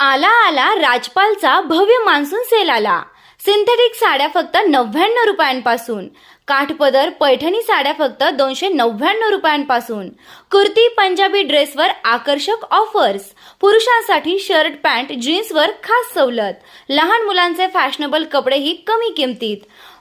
आला आला राजपालचा भव्य मान्सून सेल आला। सिंथेटिक साड्या फक्त 99 रुपयांपासून, काठपदर पैठणी साड्या फक्त 299 रुपयांपासून, कुर्ती पंजाबी ड्रेसवर आकर्षक ऑफर्स, पुरुषांसाठी शर्ट पॅन्ट जीन्सवर खास सवलत, लहान मुलांचे फॅशनेबल कपडेही कमी किमतीत,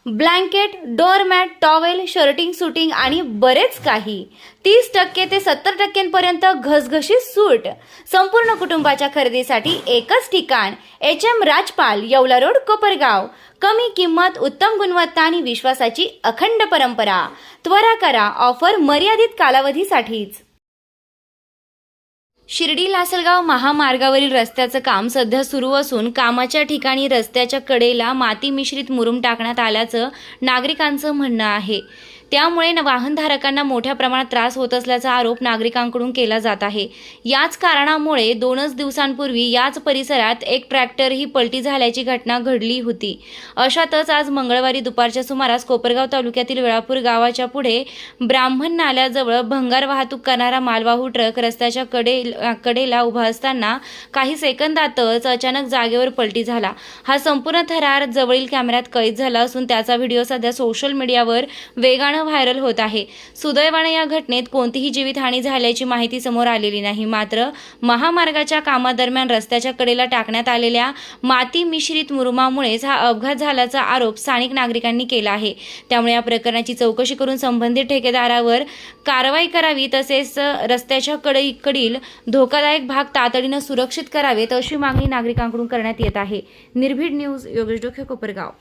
blanket, doormat, towel, shirting, suiting आणि बरेच काही 30% ते 70% घसघशीत सूट। संपूर्ण कुटुंबाच्या खरेदीसाठी एकच ठिकाण, HM राजपाल, येवला रोड, कोपरगाव। कमी किंमत, उत्तम गुणवत्ता आणि विश्वासाची अखंड परंपरा। त्वरा करा, ऑफर मर्यादित कालावधीसाठीच। शिर्डी लासलगाव महामार्गावरील रस्त्याचं काम सध्या सुरू असून कामाच्या ठिकाणी रस्त्याच्या कडेला माती मिश्रित मुरुम टाकण्यात आल्याचं नागरिकांचं म्हणणं आहे। त्यामुळे वाहनधारकांना मोठ्या प्रमाणात त्रास होत असल्याचा आरोप नागरिकांकडून केला जात आहे। याच कारणामुळे 2 दिवसांपूर्वी याच परिसरात एक ट्रॅक्टरही पलटी झाल्याची घटना घडली होती। अशातच आज मंगळवारी दुपारच्या सुमारास कोपरगाव तालुक्यातील वेळापूर गावाच्या पुढे ब्राह्मण नाल्याजवळ भंगार वाहतूक करणारा मालवाहू ट्रक रस्त्याच्या कडेला उभा असताना काही सेकंदातच अचानक जागेवर पलटी झाला। हा संपूर्ण थरार जवळील कॅमेऱ्यात कैद झाला असून त्याचा व्हिडिओ सध्या सोशल मीडियावर वेगाने व्हायरल होत आहे। सुदैवाने या घटनेत कोणतीही जीवितहानी झाल्याची माहिती समोर आलेली नाही। मात्र महामार्गाच्या कामादरम्यान रस्त्याच्या कडेला टाकण्यात आलेल्या माती मिश्रित मुरुमामुळेच हा अपघात झाल्याचा आरोप स्थानिक नागरिकांनी केला आहे। त्यामुळे या प्रकरणाची चौकशी करून संबंधित ठेकेदारावर कारवाई करावी, तसेच रस्त्याच्या कडील धोकादायक भाग तातडीने सुरक्षित करावेत अशी मागणी नागरिकांकडून करण्यात येत आहे। निर्भीड न्यूज, योगेश डोके, कोपरगाव।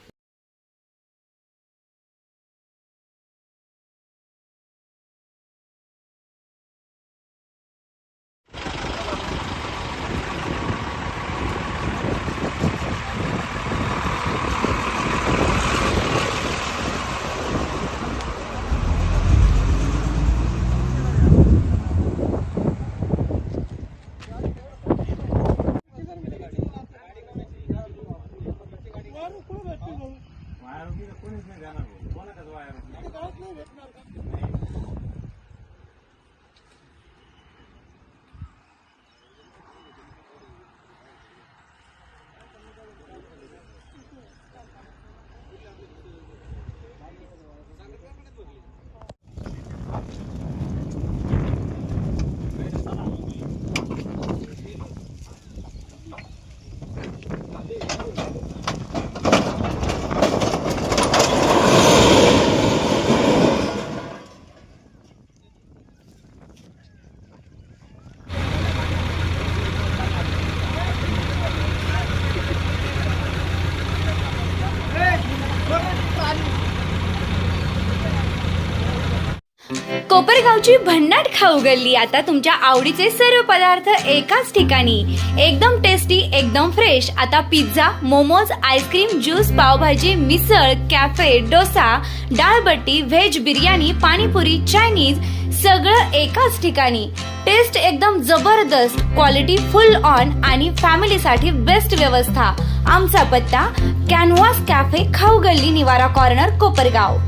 कोपरगावची भन्नाट खाऊ गल्ली आता तुमच्या आवडीचे सर्व पदार्थ एकाच ठिकाणी, एकदम टेस्टी, एकदम फ्रेश। आता pizza, momos, ice cream, juice, pav bhaji, misal, cafe, dosa, dal baati, veg biryani, pani puri, Chinese सगळं एकाच ठिकाणी। टेस्ट एकदम जबरदस्त, क्वालिटी फुल ऑन आणि फॅमिलीसाठी बेस्ट व्यवस्था। आमचा पत्ता कॅनव्हास कॅफे, खाऊ गल्ली, निवारा कॉर्नर, कोपरगाव।